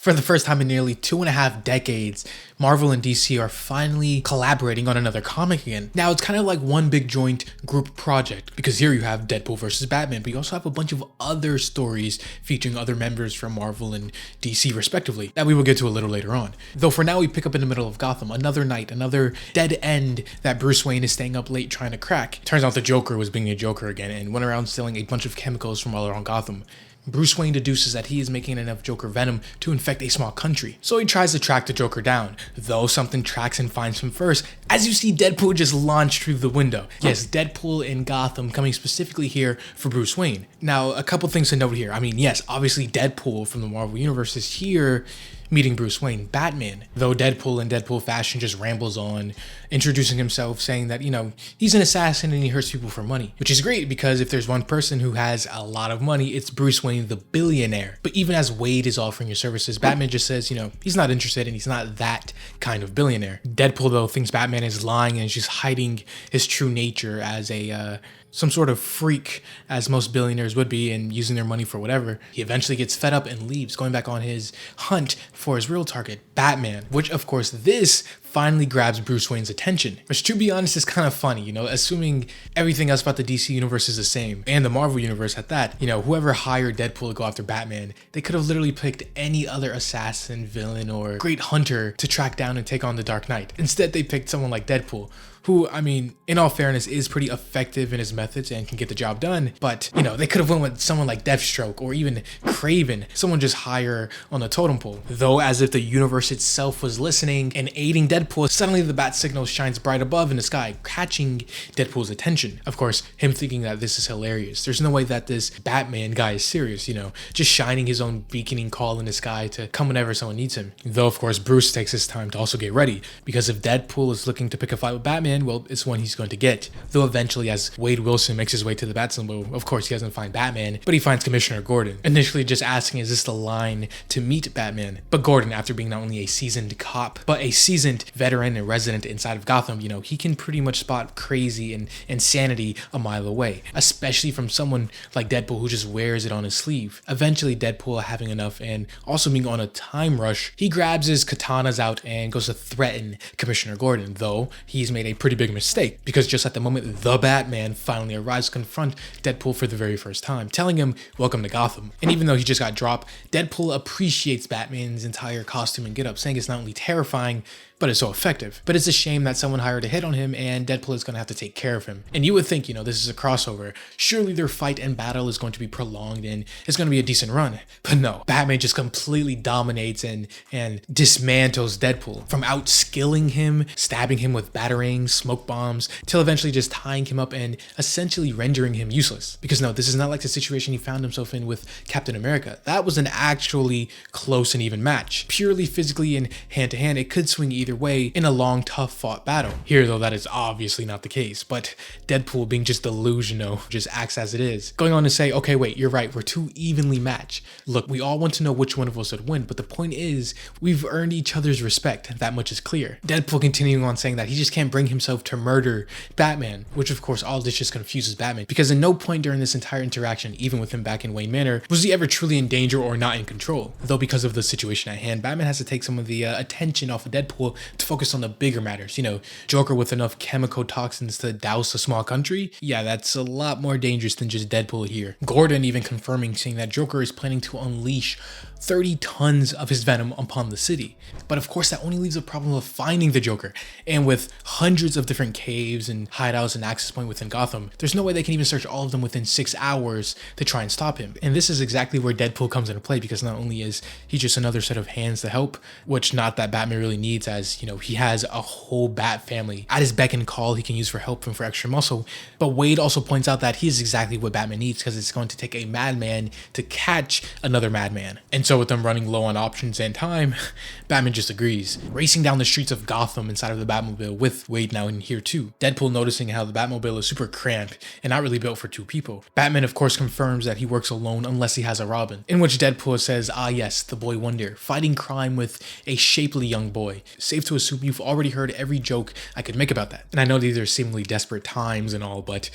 For the first time in nearly 2.5 decades, Marvel and DC are finally collaborating on another comic again. Now, it's kind of like one big joint group project, because here you have Deadpool versus Batman, but you also have a bunch of other stories featuring other members from Marvel and DC respectively, that we will get to a little later on. Though for now, we pick up in the middle of Gotham, another night, another dead end that Bruce Wayne is staying up late trying to crack. Turns out the Joker was being a Joker again and went around stealing a bunch of chemicals from all around Gotham. Bruce Wayne deduces that he is making enough Joker venom to infect a small country, so he tries to track the Joker down, though something tracks and finds him first, as you see Deadpool just launch through the window. Yes, Deadpool in Gotham, coming specifically here for Bruce Wayne. Now, a couple things to note here. I mean, yes, obviously Deadpool from the Marvel Universe is here meeting Bruce Wayne, Batman, though Deadpool in Deadpool fashion just rambles on, introducing himself, saying that, he's an assassin and he hurts people for money, which is great because if there's one person who has a lot of money, it's Bruce Wayne, the billionaire. But even as Wade is offering his services, Batman just says, he's not interested and he's not that kind of billionaire. Deadpool, though, thinks Batman is lying and is just hiding his true nature as some sort of freak, as most billionaires would be, and using their money for whatever. He eventually gets fed up and leaves, going back on his hunt for his real target, Batman, which of course this finally grabs Bruce Wayne's attention, which to be honest is kind of funny, assuming everything else about the DC universe is the same, and the Marvel universe at that. Whoever hired Deadpool to go after Batman, they could have literally picked any other assassin, villain, or great hunter to track down and take on the Dark Knight. Instead, they picked someone like Deadpool, who, in all fairness, is pretty effective in his methods and can get the job done. But, they could have went with someone like Deathstroke or even Kraven, someone just higher on the totem pole. Though, as if the universe itself was listening and aiding Deadpool, suddenly the bat signal shines bright above in the sky, catching Deadpool's attention. Of course, him thinking that this is hilarious. There's no way that this Batman guy is serious, just shining his own beaconing call in the sky to come whenever someone needs him. Though, of course, Bruce takes his time to also get ready, because if Deadpool is looking to pick a fight with Batman, well, it's one he's going to get. Though eventually, as Wade Wilson makes his way to the Batsymbol, of course he doesn't find Batman, but he finds Commissioner Gordon, initially just asking, is this the line to meet Batman? But Gordon, after being not only a seasoned cop, but a seasoned veteran and resident inside of Gotham, he can pretty much spot crazy and insanity a mile away, especially from someone like Deadpool who just wears it on his sleeve. Eventually, Deadpool having enough and also being on a time rush, he grabs his katanas out and goes to threaten Commissioner Gordon, though he's made a pretty big mistake, because just at the moment the Batman finally arrives to confront Deadpool for the very first time, telling him, welcome to Gotham. And even though he just got dropped, Deadpool appreciates Batman's entire costume and getup, saying it's not only terrifying, but it's so effective. But it's a shame that someone hired a hit on him and Deadpool is going to have to take care of him. And you would think, this is a crossover. Surely their fight and battle is going to be prolonged and it's going to be a decent run. But no, Batman just completely dominates and dismantles Deadpool, from outskilling him, stabbing him with batarangs, smoke bombs, till eventually just tying him up and essentially rendering him useless. Because no, this is not like the situation he found himself in with Captain America. That was an actually close and even match. Purely physically and hand to hand, it could swing either way in a long, tough fought battle. Here though, that is obviously not the case, but Deadpool, being just delusional, just acts as it is, going on to say, okay, wait, you're right, we're too evenly matched. Look, we all want to know which one of us would win, but the point is, we've earned each other's respect, that much is clear. Deadpool continuing on saying that he just can't bring himself to murder Batman, which of course all this just confuses Batman, because at no point during this entire interaction, even with him back in Wayne Manor, was he ever truly in danger or not in control. Though because of the situation at hand, Batman has to take some of the attention off of Deadpool to focus on the bigger matters. Joker with enough chemical toxins to douse a small country? Yeah, that's a lot more dangerous than just Deadpool here. Gordon even confirming, saying that Joker is planning to unleash 30 tons of his venom upon the city. But of course, that only leaves a problem of finding the Joker. And with hundreds of different caves and hideouts and access points within Gotham, there's no way they can even search all of them within 6 hours to try and stop him. And this is exactly where Deadpool comes into play, because not only is he just another set of hands to help, which not that Batman really needs, as he has a whole bat family at his beck and call he can use for help and for extra muscle. But Wade also points out that he is exactly what Batman needs, because it's going to take a madman to catch another madman. And so with them running low on options and time, Batman just agrees, racing down the streets of Gotham inside of the Batmobile with Wade now in here too. Deadpool noticing how the Batmobile is super cramped and not really built for 2 people. Batman of course confirms that he works alone unless he has a Robin, in which Deadpool says, ah yes, the boy wonder, fighting crime with a shapely young boy. Safe to assume you've already heard every joke I could make about that. And I know these are seemingly desperate times and all, but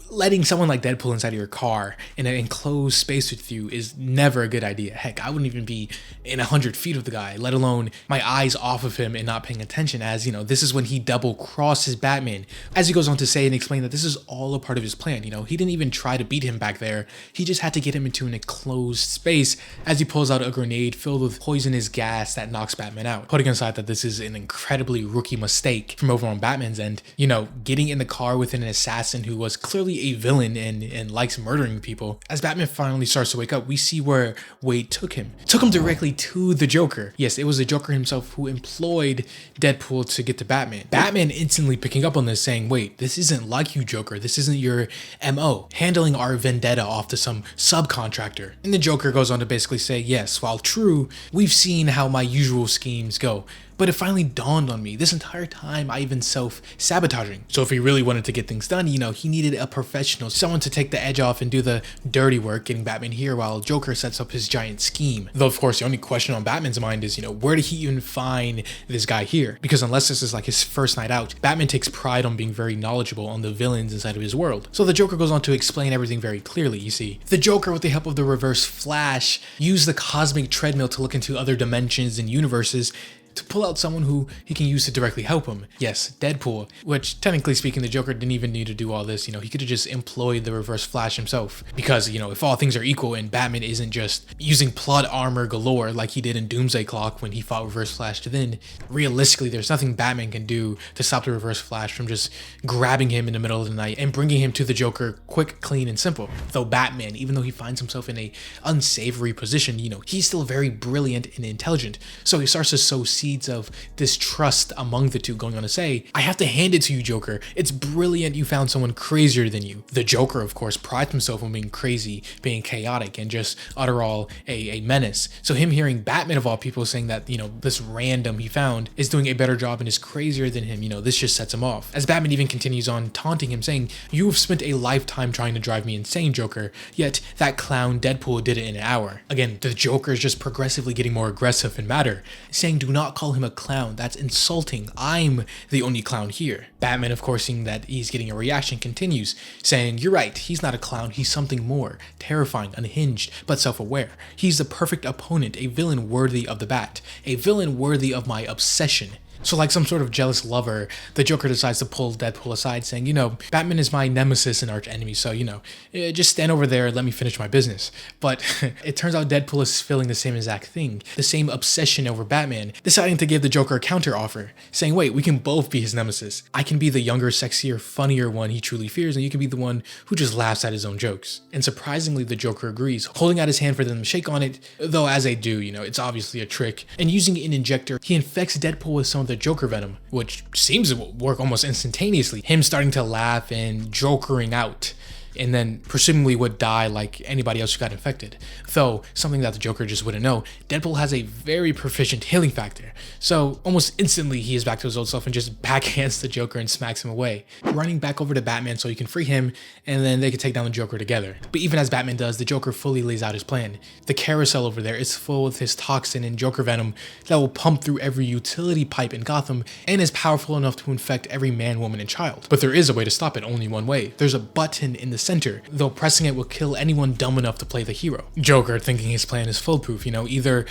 letting someone like Deadpool inside of your car in an enclosed space with you is never a good idea. Heck, I wouldn't even be in 100 feet of the guy, let alone my eyes off of him and not paying attention, as, you know, this is when he double crosses Batman. As he goes on to say and explain that this is all a part of his plan, you know, he didn't even try to beat him back there, he just had to get him into an enclosed space as he pulls out a grenade filled with poisonous gas that knocks Batman out. Putting aside that this is an incredibly rookie mistake from over on Batman's end, you know, getting in the car with an assassin who was clearly a villain and likes murdering people. As Batman finally starts to wake up, we see where Wade took him. Took him directly to the Joker. Yes, it was the Joker himself who employed Deadpool to get to Batman. Batman instantly picking up on this, saying, wait, this isn't like you, Joker. This isn't your MO. Handling our vendetta off to some subcontractor. And the Joker goes on to basically say, yes, while true, we've seen how my usual schemes go. But it finally dawned on me, this entire time I've been self-sabotaging. So if he really wanted to get things done, you know, he needed a professional, someone to take the edge off and do the dirty work, getting Batman here while Joker sets up his giant scheme. Though of course the only question on Batman's mind is, you know, where did he even find this guy here? Because unless this is like his first night out, Batman takes pride on being very knowledgeable on the villains inside of his world. So the Joker goes on to explain everything very clearly, you see. The Joker, with the help of the Reverse Flash, used the cosmic treadmill to look into other dimensions and universes to pull out someone who he can use to directly help him. Yes, Deadpool, which technically speaking, the Joker didn't even need to do all this. You know, he could have just employed the Reverse Flash himself, because, you know, if all things are equal and Batman isn't just using plot armor galore like he did in Doomsday Clock when he fought Reverse Flash, then realistically there's nothing Batman can do to stop the Reverse Flash from just grabbing him in the middle of the night and bringing him to the Joker quick, clean, and simple. Though Batman, even though he finds himself in a unsavory position, you know, he's still very brilliant and intelligent, so he starts to sow seeds of distrust among the two, going on to say, I have to hand it to you, Joker. It's brilliant you found someone crazier than you. The Joker, of course, prides himself on being crazy, being chaotic, and just utterall a menace. So him hearing Batman of all people saying that, you know, this random he found is doing a better job and is crazier than him, you know, this just sets him off. As Batman even continues on taunting him, saying, you have spent a lifetime trying to drive me insane, Joker, yet that clown Deadpool did it in an hour. Again, the Joker is just progressively getting more aggressive and madder, saying, do not call him a clown, that's insulting, I'm the only clown here. Batman, of course, seeing that he's getting a reaction, continues, saying, you're right, he's not a clown, he's something more, terrifying, unhinged, but self-aware. He's the perfect opponent, a villain worthy of the Bat, a villain worthy of my obsession. So like some sort of jealous lover, the Joker decides to pull Deadpool aside, saying, you know, Batman is my nemesis and arch enemy, so, you know, just stand over there and let me finish my business. But it turns out Deadpool is feeling the same exact thing, the same obsession over Batman, deciding to give the Joker a counter offer, saying, wait, we can both be his nemesis. I can be the younger, sexier, funnier one he truly fears, and you can be the one who just laughs at his own jokes. And surprisingly, the Joker agrees, holding out his hand for them to shake on it, though as they do, you know, it's obviously a trick. And using an injector, he infects Deadpool with some of the Joker venom, which seems to work almost instantaneously. Him starting to laugh and jokering out, and then presumably would die like anybody else who got infected. Though, something that the Joker just wouldn't know, Deadpool has a very proficient healing factor, so almost instantly he is back to his old self and just backhands the Joker and smacks him away, running back over to Batman so he can free him, and then they can take down the Joker together. But even as Batman does, the Joker fully lays out his plan. The carousel over there is full with his toxin and Joker venom that will pump through every utility pipe in Gotham and is powerful enough to infect every man, woman, and child. But there is a way to stop it, only one way. There's a button in the center, though pressing it will kill anyone dumb enough to play the hero. Joker, thinking his plan is foolproof, you know, either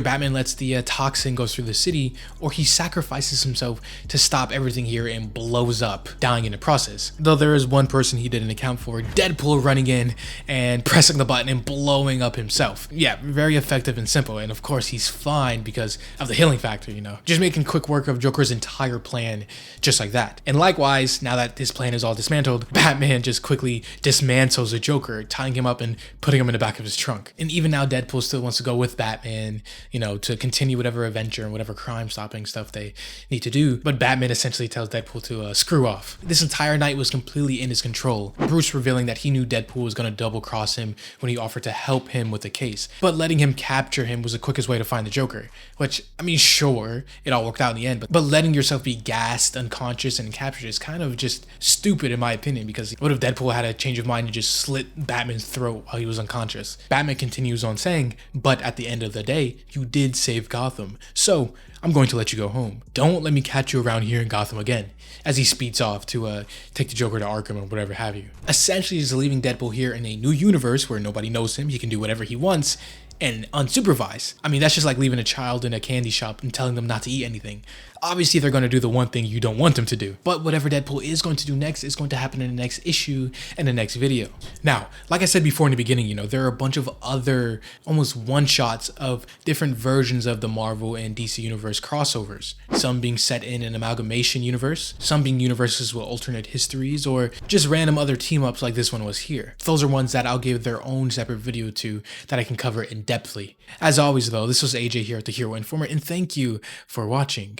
Batman lets the toxin go through the city, or he sacrifices himself to stop everything here and blows up, dying in the process. Though there is one person he didn't account for, Deadpool running in and pressing the button and blowing up himself. Yeah, very effective and simple, and of course he's fine because of the healing factor, you know, just making quick work of Joker's entire plan just like that. And likewise, now that his plan is all dismantled, Batman just quickly dismantles the Joker, tying him up and putting him in the back of his trunk. And even now Deadpool still wants to go with Batman, you know, to continue whatever adventure and whatever crime stopping stuff they need to do, but Batman essentially tells Deadpool to screw off. This entire night was completely in his control, Bruce revealing that he knew Deadpool was going to double cross him when he offered to help him with the case, but letting him capture him was the quickest way to find the Joker, which, I mean, sure, it all worked out in the end, but letting yourself be gassed, unconscious, and captured is kind of just stupid in my opinion, because what if Deadpool had a change of mind and just slit Batman's throat while he was unconscious? Batman continues on saying, but at the end of the day, you did save Gotham, so I'm going to let you go home. Don't let me catch you around here in Gotham again, as he speeds off to take the Joker to Arkham or whatever have you. Essentially, he's leaving Deadpool here in a new universe where nobody knows him, he can do whatever he wants, and unsupervised. I mean, that's just like leaving a child in a candy shop and telling them not to eat anything. Obviously, they're going to do the one thing you don't want them to do. But whatever Deadpool is going to do next is going to happen in the next issue and the next video. Now, like I said before in the beginning, you know, there are a bunch of other almost one-shots of different versions of the Marvel and DC Universe crossovers. Some being set in an amalgamation universe, some being universes with alternate histories, or just random other team-ups like this one was here. Those are ones that I'll give their own separate video to that I can cover in depthly. As always though, this was AJ here at The Hero Informer, and thank you for watching.